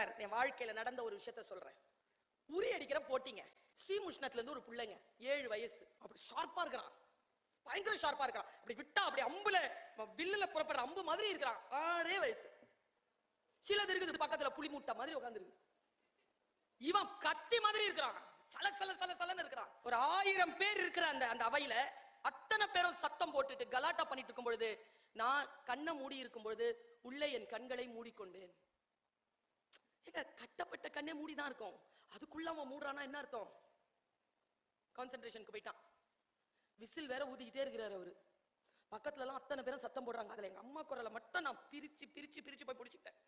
Sir என் வாழ்க்கையில நடந்த ஒரு விஷயத்த சொல்றேன். உரி அடிக்கிற போட்டிங்க. ஸ்ரீமுஷ்ணத்துல இருந்து ஒரு பிள்ளைங்க 7 வயசு, அப்படி ஷார்ப்பா இருக்கிறான், பயங்கர ஷார்ப்பா இருக்கிறான். அப்படி விட்டா அப்படி அம்புல வில்லுல புறப்படுற அம்பு மாதிரி இருக்கிறான். 6 வயசு. சிலது இருக்குது பக்கத்துல புலி மூட்டை மாதிரி உட்கார்ந்து இருக்கு. இவன் கத்தி மாதிரி இருக்கிறான், சல சல சல சலன்னு இருக்கிறான். ஒரு 1000 பேர் இருக்கிற அந்த அவையில அத்தனை பேரும் சத்தம் போட்டுட்டு கலாட்டா பண்ணிட்டு இருக்கும் பொழுது நான் கண்ணை மூடி இருக்கும் பொழுது உள்ளே என் கண்களை மூடிக்கொண்டேன். கட்டப்பட்ட கண்ணே மூடிதான் இருக்கும், அதுக்குள்ள அவன் மூடுறானா என்ன அர்த்தம்? கான்சென்ட்ரேஷனுக்கு போயிட்டான். விசில் வேற ஊதிக்கிட்டே இருக்கிறாரு அவரு. பக்கத்துல எல்லாம் அத்தனை பேரும் சத்தம் போடுறாங்க. அதுல எங்க அம்மா குரலை மட்டும் நான் பிரிச்சு பிரிச்சு பிரிச்சு போய் பிடிச்சிட்டேன்.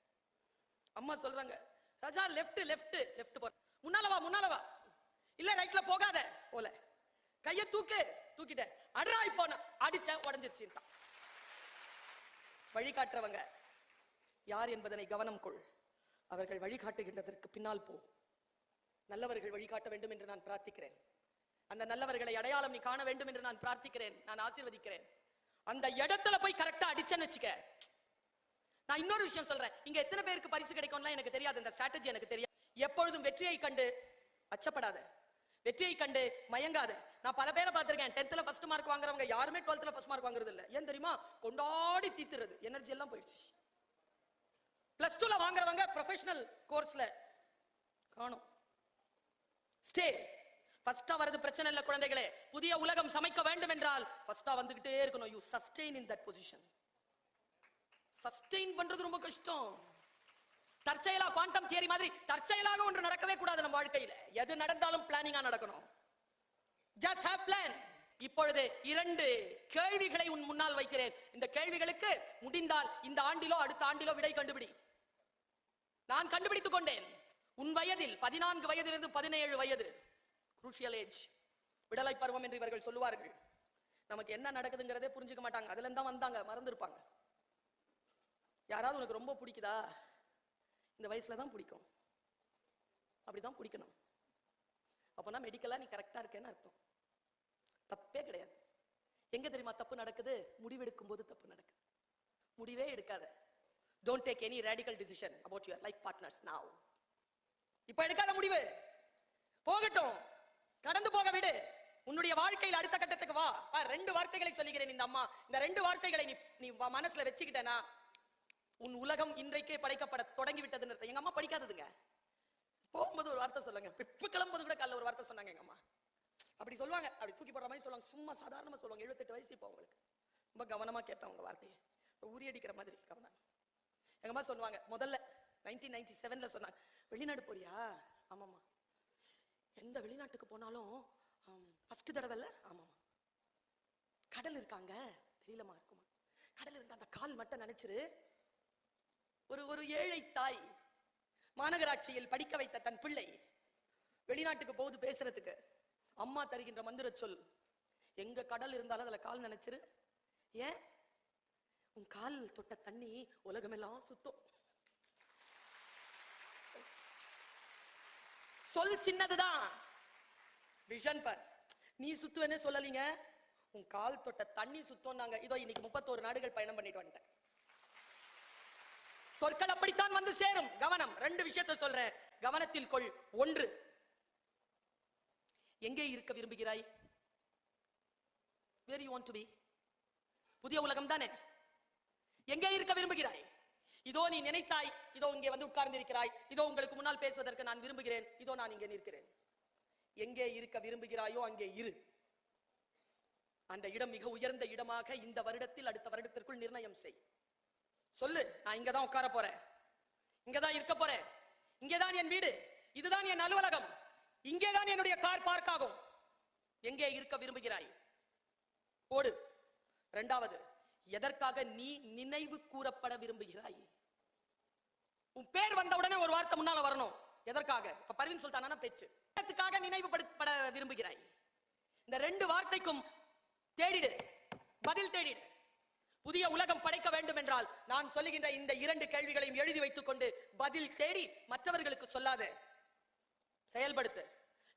அம்மா சொல்றாங்க, ராஜா லெஃப்ட் லெஃப்ட் லெஃப்ட் போ, முன்னால வா, இல்ல ரைட்ல போகாத, போல கைய தூக்கிட்டேன், அடரா இப்போ அடிச்ச உடஞ்சிருச்சு. வழிகாட்டுறவங்க யார் என்பதனை கவனம் கொள். அவர்கள் வழிகாட்டுகின்றதற்கு பின்னால் போ. நல்லவர்கள் வழிகாட்ட வேண்டும் என்று நான் பிரார்த்திக்கிறேன். அந்த நல்லவர்களை அடையாளம் நீ காண வேண்டும் என்று நான் பிரார்த்திக்கிறேன், நான் ஆசீர்வதிக்கிறேன். அந்த இடத்துல போய் கரெக்டா அடிச்சேன்னு வச்சுக்க. நான் இன்னொரு விஷயம் சொல்றேன், இங்க எத்தனை பேருக்கு பரிசு கிடைக்கும்லாம் எனக்கு தெரியாது, இந்த ஸ்ட்ராட்டஜி எனக்கு தெரியாது. எப்பொழுதும் வெற்றியை கண்டு அச்சப்படாத, வெற்றியை கண்டு மயங்காத. நான் பல பேரை பார்த்திருக்கேன், 10th ஃபர்ஸ்ட் மார்க் வாங்குறவங்க யாருமே 12th ஃபர்ஸ்ட் மார்க் வாங்குறது இல்ல. ஏன் தெரியுமா? கொண்டாடி தீத்துறது, எனர்ஜி எல்லாம் போயிடுச்சு. +2 வாங்குறவங்க ப்ரொஃபஷனல் கோர்ஸ்ல காணும். ஸ்டே ஃபர்ஸ்டா வரது பிரச்சனை இல்ல குழந்தைகளே. புதிய உலகம் சமைக்க வேண்டும் என்றால் ஃபர்ஸ்டா வந்துகிட்டே இருக்கணும். You sustain in that position. Sustain பண்றது ரொம்ப கஷ்டம். தற்செயலா குவாண்டம் தியரி மாதிரி தற்செயலாக ஒன்று நடக்கவே கூடாது நம்ம வாழ்க்கையில. எது நடந்தாலும் பிளானிங்கா நடக்கணும். Just have plan. இப்பொழுது 2 கேள்விகளை உன் முன்னால் வைக்கிறேன். இந்த கேள்விகளுக்கு முடிந்தால் இந்த ஆண்டிலோ அடுத்த ஆண்டிலோ விடை கண்டுபிடி. நான் கண்டுபிடித்துக் கொண்டேன். உன் வயதில் 14 வயதிலிருந்து 17 வயது குரூஷியல் ஏஜ், விடலை பருவம் என்று இவர்கள் சொல்லுவார்கள். நமக்கு என்ன நடக்குதுங்கிறதே புரிஞ்சுக்க மாட்டாங்க. அதுல இருந்தா வந்தாங்க, மறந்துருப்பாங்க. யாராவது உனக்கு ரொம்ப பிடிக்குதா? இந்த வயசுல தான் பிடிக்கும், அப்படிதான் பிடிக்கணும். அப்பனா மெடிக்கலா நீ கரெக்டா இருக்கேன்னு அர்த்தம். தப்பே கிடையாது. எங்க தெரியுமா தப்பு நடக்குது? முடிவெடுக்கும் போது தப்பு நடக்குது. முடிவே எடுக்காத. Don't take any radical decision about your life partners now. இப்ப எடுக்காத முடிவு. போகட்டும், கடந்து போக விடு. உன்னுடைய வாழ்க்கையில் அடுத்த கட்டத்துக்கு வா. 2 வார்த்தைகளை சொல்லுகிறேன் இந்த அம்மா. இந்த 2 வார்த்தைகளை நீ மனசுல வச்சுக்கிட்டனா உன் உலகம் இன்றைக்கே படைக்கப்பட தொடங்கி விட்டதுன்னு அர்த்தம். எங்க அம்மா படிக்காததுங்க. போகும்போது ஒரு வார்த்தை சொல்லுங்க, இப்ப கிளம்பும்போது கூட காலைல ஒரு வார்த்தை சொன்னாங்க எங்க அம்மா. அப்படி சொல்லுவாங்க, அப்படி தூக்கி போடுற மாதிரி சொல்லுவாங்க, சும்மா சாதாரணமா சொல்லுவாங்க. 78 வயசு இப்போ அவங்களுக்கு. ரொம்ப கவனமா கேட்டேன் உங்க வார்த்தையை, உரி அடிக்கிற மாதிரி கவனம். எங்க அம்மா சொல்லுவாங்க, முதல்ல 1997ல சொன்னாங்க, வெளிநாடு போறியா? ஆமாமா. எந்த வெளிநாட்டுக்கு போனாலும் ஃபர்ஸ்ட் தடவை இல்ல? ஆமாமா. கடல் இருக்காங்க? தெரியலமா. இருக்குமா? கடல் இருந்தா அந்த கால் மட்டும் நினைச்சிரு. ஒரு ஏழை தாய் மாநகராட்சியில் படிக்க வைத்த தன் பிள்ளை வெளிநாட்டுக்கு போகுது பேசுறதுக்கு. அம்மா தருகின்ற மந்திர சொல், எங்க கடல் இருந்தாலும் அதுல கால் நினைச்சிரு. ஏன்? உன் கால் தொட்ட தண்ணி உலகமெல்லாம் சுத்தம். சொல் சின்னதுதான், விஷன் பார். நீ சுத்துவேன்னு சொல்லலீங்க, உன் கால் தொட்ட தண்ணி சுத்தம். நாங்க இதோ இன்னைக்கு 31 நாடுகள் பயணம் பண்ணிட்டு வந்துட்டேன். சொற்கள் அப்படித்தான் வந்து சேரும். கவனம். 2 விஷயத்தை சொல்றேன், கவனத்தில் கொள். 1, எங்கே இருக்க விரும்புகிறாய்? Where you want to be? புதிய உலகம் தானே. எங்கே இருக்க விரும்புகிறாய்? இதோ நீ நினைத்தாய், இதோ இங்கே வந்து உட்கார்ந்து இருக்கிறாய், இதோ உங்களுக்கு முன்னால் பேசுவதற்கு நான் விரும்புகிறேன், இதோ நான் இங்கே நிற்கிறேன். எங்கே இருக்க விரும்புகிறாயோ அங்கே இரு. அந்த இடம் மிக உயர்ந்த இடமாக இந்த வருடத்தில் அடுத்த வருடத்திற்குள் நிர்ணயம் செய். சொல்லு, நான் இங்கதான் உட்கார போறேன், இங்கதான் இருக்க போறேன், இங்கேதான் என் வீடு, இதுதான் என் அலுவலகம், இங்கேதான் என்னுடைய கார் பார்க் ஆகும். எங்கே இருக்க விரும்புகிறாய்? போடு. 2வது, எதற்காக நீ நினைவு கூறப்பட விரும்புகிறாய்? உன் பேர் வந்த உடனே ஒரு வார்த்தை முன்னால வரணும். எதற்காக? இப்ப பர்வீன் சுல்தானா பேச்சு, எதற்காக நினைவுபடுத்தப்பட விரும்புகிறாய்? இந்த 2 வார்த்தைக்கும் தேடிடு, பதில் தேடிடு. புதிய உலகம் படைக்க வேண்டும் என்றால் நான் சொல்லுகின்ற இந்த 2 கேள்விகளையும் எழுதி வைத்துக் கொண்டு பதில் தேடி மற்றவர்களுக்கு சொல்லாத, செயல்படுத்து.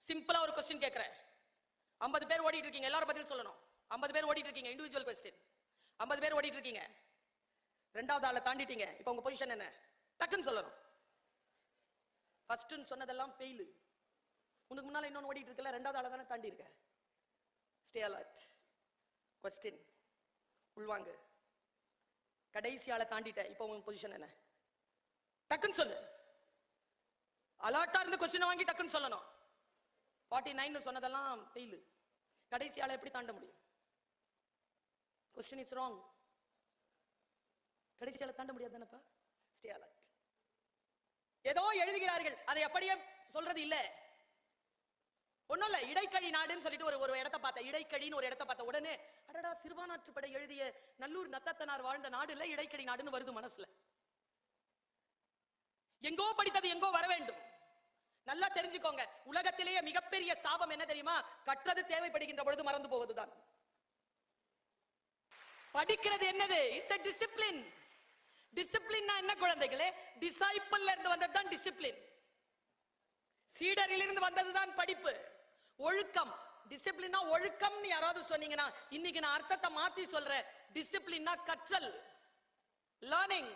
சிம்பிளா ஒரு கொஸ்டின் கேட்கிறேன். 50 பேர் ஓடிட்டு இருக்கீங்க, எல்லாரும் பதில் சொல்லணும். 50 பேர் ஓடிட்டு இருக்கீங்க, இண்டிவிஜுவல் கொஸ்டின். 50 பேர் ஓடிட்டு இருக்கீங்க, 2வது ஆளை தாண்டிட்டீங்க. இப்ப உங்க பொசிஷன் என்ன? டக்குன்னு சொல்லணும். ஃபர்ஸ்ட்னு சொன்னதெல்லாம் ஃபெயில். உனக்கு முன்னால இன்னொன்னு ஓடிட்டு இருக்கல, ரெண்டாவது ஆள தானே தாண்டி இருக்க. Stay alert. கொஸ்டின் உள்வாங்க. கடைசி ஆளை தாண்டிட்ட, இப்போ உங்க பொசிஷன் என்ன? டக்குன்னு சொல்லு. அலர்ட்டா இருந்து கொஸ்டின் வாங்கி டக்குன்னு சொல்லணும். 49 சொன்னதெல்லாம் ஃபெயில். கடைசி ஆளை எப்படி தாண்ட முடியும்? Question is wrong. கடைசி ஆளை தாண்ட முடியாது தானப்பா. Stay alert. ஏதோ எழுதுகிறார்கள், அதை அப்படியே சொல்றது இல்ல. ஒண்ணும் இல்ல, இடைக்கழி நாடுன்னு சொல்லிட்டு ஒரு இடத்தை பார்த்த, இடைக்கழின்னு ஒரு இடத்தை பார்த்த உடனே அடடா சிறுபான்மைப்படை எழுதிய நல்லூர் நத்தத்தனார் வாழ்ந்த நாடு இல்ல இடைக்கழி நாடுன்னு வருது மனசுல. எங்கோ படித்தது எங்கோ வர வேண்டும். நல்லா தெரிஞ்சுக்கோங்க, உலகத்திலேயே மிகப்பெரிய சாபம் என்ன தெரியுமா? கற்றது தேவைப்படுகின்ற பொழுது மறந்து போவதுதான். படிக்கிறது என்னது? It's a discipline. டிசிப்ளின்னா என்ன குழந்தைகளே? டிசைபிள்ல இருந்து வந்ததுதான் டிசிப்ளின். சீடரில் இருந்து வந்ததுதான் படிப்பு. ஒழுக்கம். டிசிப்ளினா ஒழுக்கம்னு யாராவது சொன்னீங்கன்னா இன்னைக்கு நான் அர்த்தத்தை மாத்தி சொல்றேன். டிசிப்ளினா கற்றல், லேர்னிங்.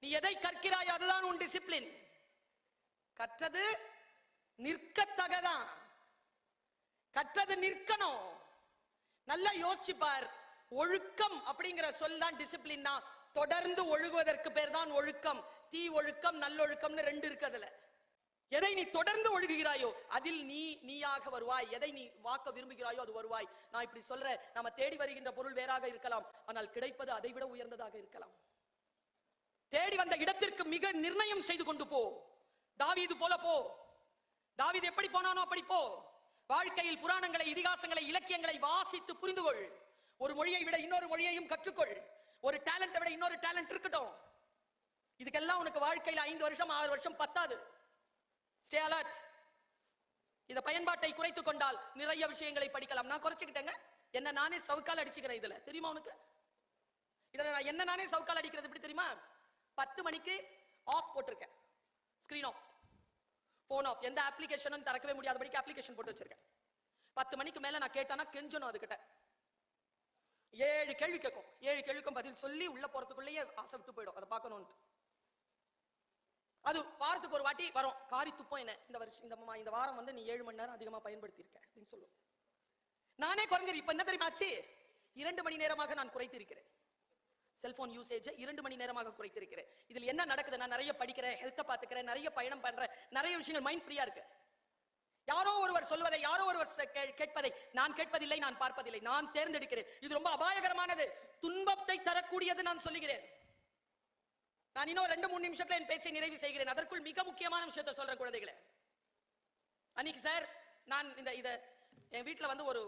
நீ எதை கற்கிறாய் அதுதான் உன் டிசிப்ளின். கற்றது நிற்கத்தகதான். கற்றது நிற்கணும். நல்லா யோசிச்சு பார். ஒழுக்கம் அப்படிங்கிற சொல் தான் டிசிப்ளின்னா. தொடர்ந்து ஒழுகுவதற்கு பேர் தான் ஒழுக்கம். தீ ஒழுக்கம் நல்லொழுக்கம்னு ரெண்டு இருக்கு. அதுல எதை நீ தொடர்ந்து ஒழுகுகிறாயோ அதில் நீயாக வருவாய். எதை நீ வாக்க விரும்புகிறாயோ அது வருவாய். நான் இப்படி சொல்றேன், நம்ம தேடி வருகின்ற பொருள் வேறாக இருக்கலாம், ஆனால் கிடைப்பது அதை விட உயர்ந்ததாக இருக்கலாம். தேடி வந்த இடத்திற்கு மிக நிர்ணயம் செய்து கொண்டு போ. தாவீது போல போ. தாவீது எப்படி போனானோ அப்படி போ. வாழ்க்கையில் புராணங்களை, இதிகாசங்களை, இலக்கியங்களை வாசித்து புரிந்து கொள். ஒரு மொழியை விட இன்னொரு மொழியையும் கற்றுக்கொள். ஒரு டேலண்ட்டை விட இன்னொரு டேலண்ட் இருக்கட்டும். இதுக்கெல்லாம் உனக்கு வாழ்க்கையில் 5 வருஷம் 6 வருஷம் பத்தாது. Stay alert. இத பயன்பாட்டை குறைத்துக் கொண்டால் நிறைய விஷயங்களை படிக்கலாம். நான் குறைச்சுக்கிட்டேங்க. என்ன நானே சவுக்கால் அடிச்சுக்கிறேன். இதுல தெரியுமா உனக்கு? இதுல நான் என்ன நானே சவுக்கால் அடிக்கிறது எப்படி தெரியுமா? 10 மணிக்கு ஆஃப் போட்டிருக்கேன். Screen off, phone off. எந்த அப்ளிகேஷனும் திறக்கவே முடியாதபடிக்கு அப்ளிகேஷன் போட்டு வச்சிருக்கேன். 10 மணிக்கு மேல நான் கேட்டானா கெஞ்சணும் அதுகிட்ட. 7 கேள்வி கேட்கும். 7 கேள்விக்கும் பதில் சொல்லி உள்ள போறதுக்குள்ளேயே ஆசை விட்டு போயிடும் அதை பார்க்கணும். அது வாரத்துக்கு ஒரு வாட்டி வரும். காரி துப்பம் என்ன இந்த வருஷம் இந்த வாரம் வந்து நீ 7 மணி நேரம் அதிகமா பயன்படுத்தி இருக்க அப்படின்னு சொல்லுவோம். நானே குறைஞ்சிரு. இப்ப என்ன தெரியுமாச்சு? 2 மணி நேரமாக நான் குறைத்திருக்கிறேன். செல்போன் யூசேஜ் 2 மணி நேரமாக குறைத்திருக்கிறேன். இதுல என்ன நடக்குது? நான் நிறைய படிக்கிறேன், ஹெல்த்தை பாத்துக்கிறேன், நிறைய பயணம் பண்றேன், நிறைய விஷயங்கள் மைண்ட் ஃப்ரீயா இருக்கு. யாரோ ஒருவர் சொல்வதை, யாரோ ஒருவர் கேட்பதை நான் கேட்பதில்லை, நான் பார்ப்பதில்லை, நான் தேர்ந்தெடுக்கிறேன். இது ரொம்ப அபாயகரமானது, துன்பத்தை தரக்கூடியது. நான் சொல்லுகிறேன். நான் இன்னும் 2-3 நிமிஷத்துல என் பேச்சை நிறைவு செய்கிறேன். அதற்குள் மிக முக்கியமான விஷயத்தை சொல்ற குழந்தைகளே. அன்னைக்கு சார் நான் இத என் வீட்டுல வந்து ஒரு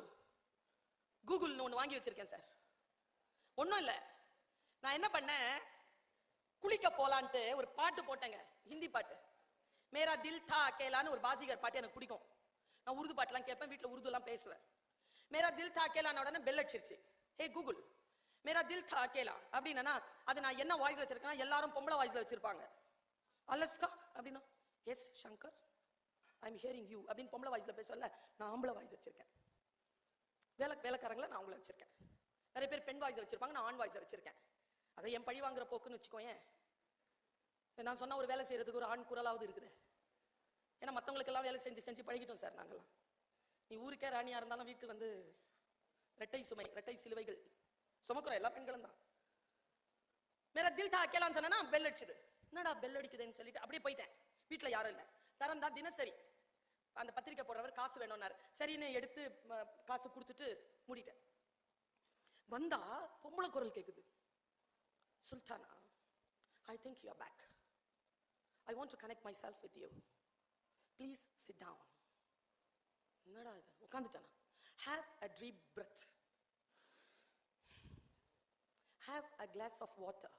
கூகுள் ஒண்ணு வாங்கி வச்சிருக்கேன் சார். ஒண்ணும் இல்ல, நான் என்ன பண்ணேன், குளிக்க போலான்ட்டு ஒரு பாட்டு போட்டேங்க, ஹிந்தி பாட்டு. மேரா தில் தா அகேலான்னு ஒரு பாசிகர் பாட்டு எனக்கு பிடிக்கும். நான் உருது பாட்டுலாம் கேட்பேன், வீட்டுல உருது எல்லாம் பேசுவேன். மேரா தில் தா அகேலான உடனே பெல் அடிச்சிருச்சு. ஹே கூகுள், மேரா தில் தா அகேலா அப்படின்னா அது நான் என்ன வாய்ஸ்ல வச்சிருக்கேன்னா எல்லாரும் பொம்பளை வாய்ஸ்ல வச்சிருப்பாங்க. அலஸ்கா அப்படின்னா yes Shankar I am hearing you அப்படின்னு பொம்பளை வாய்ஸ்ல பேசல. நான் ஆம்பளை வாய்ஸ் வச்சிருக்கேன். வேலைக்காரங்கள நான் அவங்கள வச்சிருக்கேன். நிறைய பேர் பெண் வாய்ஸ் வச்சிருப்பாங்க, நான் ஆண் வாய்ஸ் வச்சிருக்கேன். அதை என் பழி வாங்குற போக்குன்னு வச்சுக்கோயேன். நான் சொன்ன ஒரு வேலை செய்யறதுக்கு ஒரு ஆண் குரலாவது இருக்குது. ஏன்னா மற்றவங்களுக்கு எல்லாம் வேலை செஞ்சு செஞ்சு பழகிட்டோம் சார் நாங்கெல்லாம். நீ ஊருக்கே ராணியா இருந்தாலும் வீட்டுக்கு வந்து ரெட்டை சுமை, ரெட்டை சிலுவைகள் சுமக்குற எல்லா பெண்களும் தான். மேரா தில் தா அகேலான்னு சொன்னா பெல் அடிச்சுது. என்னடா பெல் அடிக்குதுன்னு சொல்லிட்டு அப்படியே போயிட்டேன். வீட்டுல யாரும் இல்லை. தரந்தா தினசரி அந்த பத்திரிக்கை போடுறவர் காசு வேணும்னாரு. சரின்னு எடுத்து காசு கொடுத்துட்டு மூடிட்டேன். வந்தா பொம்பளை குரல் கேக்குது. Sultana, I think you are back. I want to connect myself with you. Please sit down. என்னடா இது? உட்கார்ந்துட்டானா? Have a deep breath. Have a glass of water.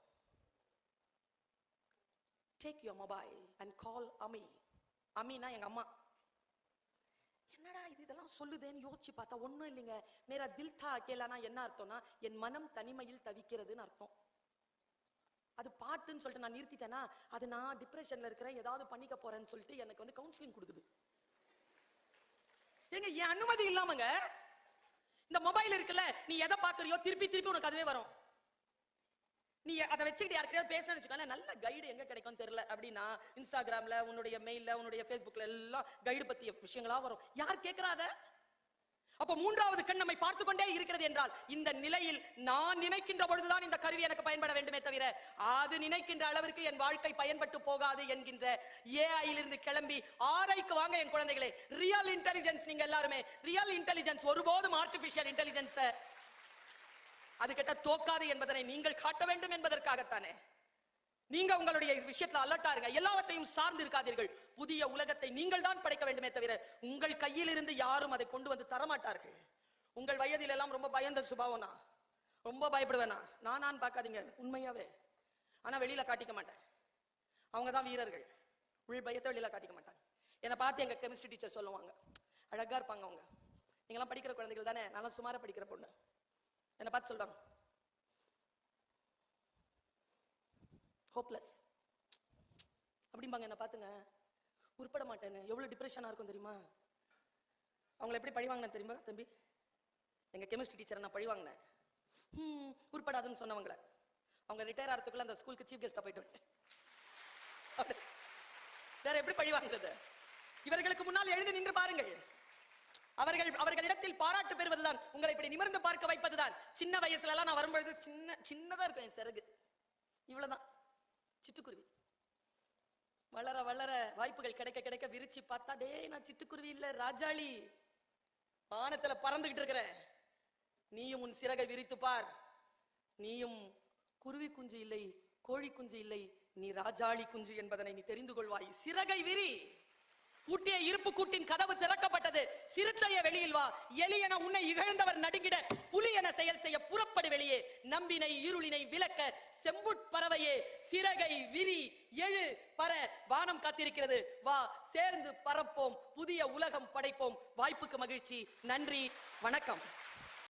Take your mobile and call Ami. அம்மினா எங்க அம்மா. என்னடா இது இதெல்லாம் சொல்லுதேன்னு யோசிச்சு பார்த்தா ஒண்ணும் இல்லைங்க. மேரா தில் தா அகேலானா என்ன அர்த்தம்னா என் மனம் தனிமையில் தவிக்கிறதுன்னு அர்த்தம். அது பாட்டுன்னு சொல்லிட்டு நான் நிறுத்திட்டேன்னா அது நான் டிப்ரெஷன்ல இருக்கிறேன், ஏதாவது பண்ணிக்க போறேன்னு சொல்லிட்டு எனக்கு வந்து கவுன்சிலிங் கொடுக்குது. ஏங்க என் அனுமதி இல்லாமங்க இந்த மொபைல் இருக்குல்ல, நீ எதை பாக்குறியோ திருப்பி திருப்பி உனக்கு அதுவே வரும். நீ அதை வச்சுக்கிட்டு யாருக்கிட்ட பேசணும்னு வச்சுக்கோங்க, நல்ல கைடு எங்க கிடைக்கும் தெரியல அப்படின்னா இன்ஸ்டாகிராம்ல, உன்னுடைய மெயில்ல, உன்னுடைய ஃபேஸ்புக்ல எல்லாம் கைடு பத்திய விஷயங்களா வரும். யார் கேட்கறாத? அப்ப மூன்றாவது கண் நம்மை பார்த்து கொண்டே இருக்கிறது என்றால், இந்த நிலையில் நான் நினைக்கின்ற பொழுதுதான் இந்த கருவி எனக்கு பயன்பட வேண்டுமே தவிர, அது நினைக்கின்ற அளவிற்கு என் வாழ்க்கை பயன்பட்டு போகாது என்கின்ற ஏஐயிலிருந்து கிளம்பி ஆரைக்கு வாங்க என் குழந்தைகளே. ரியல் இன்டெலிஜென்ஸ், நீங்க எல்லாருமே ரியல் இன்டெலிஜென்ஸ், ஒருபோதும் ஆர்டிபிஷியல் இன்டெலிஜென்ஸ் அது கிட்ட தோக்காது என்பதனை நீங்கள் காட்ட வேண்டும் என்பதற்காகத்தானே. நீங்க உங்களுடைய விஷயத்துல அலர்ட்டா இருங்க, எல்லாவற்றையும் சார்ந்து இருக்காதீர்கள். புதிய உலகத்தை நீங்கள் தான் படைக்க வேண்டுமே தவிர உங்கள் கையில் இருந்து யாரும் அதை கொண்டு வந்து தரமாட்டார்கள். உங்கள் வயதில் எல்லாம் ரொம்ப பயந்த சுபாவனா, ரொம்ப பயப்படுவேனா, நான் பார்க்காதீங்க, உண்மையாவே. ஆனா வெளியில காட்டிக்க மாட்டேன். அவங்க தான் வீரர்கள். உள் பயத்தை வெளியில காட்டிக்க மாட்டாங்க. என்னை பார்த்து எங்க கெமிஸ்ட்ரி டீச்சர் சொல்லுவாங்க, அழகா இருப்பாங்க அவங்க, நீங்களாம் படிக்கிற குழந்தைகள் தானே, நல்லா சுமாரா படிக்கிற பொண்ணு. என்னை பார்த்து சொல்றாங்க, ஹோப்லெஸ் அப்படிம்பாங்க. என்ன பாத்துங்க, உருப்பட மாட்டேன்னு. எவ்வளவு டிப்ரெஷனா இருக்கும் தெரியுமா? அவங்களை எப்படி பழி வாங்கினேன் தெரியுமா தம்பி? எங்க கெமிஸ்ட்ரி டீச்சரை நான் பழி வாங்கினேன். உருப்படாதுன்னு சொன்னவங்களை அவங்க ரிட்டையர் ஆகிறதுக்குள்ள அந்த ஸ்கூலுக்கு சீஃப் கெஸ்டா போயிட்டு வந்துட்டேன். வேற எப்படி பழி வாங்குறது? இவர்களுக்கு முன்னால் எழுதி நின்று பாருங்கள். அவர்களிடத்தில் பாராட்டு பெறுவதுதான் உங்களை இப்படி நிமிர்ந்து பார்க்க வைப்பதுதான். சின்ன வயசுல எல்லாம் நான் வரும்பொழுது சின்னதா இருக்கும் என் சிறகு, இவ்வளவுதான். சிட்டுக்குருவி வளர வளர வாய்ப்புகள் கிடைக்க கிடைக்க விரிச்சு பார்த்தா, டே நான் சிட்டுக்குருவி இல்ல, ராஜாளி, வானத்துல பறந்துகிட்டு இருக்கிறேன். நீயும் உன் சிறகை விரித்து பார், நீயும் குருவி குஞ்சு இல்லை, கோழி குஞ்சு இல்லை, நீ ராஜாளி குஞ்சு என்பதனை நீ தெரிந்து கொள்வாய். சிறகை விரி. ஊட்டிய இருப்பு கூட்டின் கதவு திறக்கப்பட்டது. சிறுத்தைய வெளியில் வா, எலி என உன்னை இகழ்ந்தவர் நடுங்கிட, புலி என செயல் செய்ய புறப்படு வெளியே. நம்பினை இருளினை விலக்க செம்புட்பறவையே சிறகை விரி, எழு பற, வானம் காத்திருக்கிறது, வா சேர்ந்து பறப்போம், புதிய உலகம் படைப்போம். வாய்ப்புக்கு மகிழ்ச்சி, நன்றி, வணக்கம்.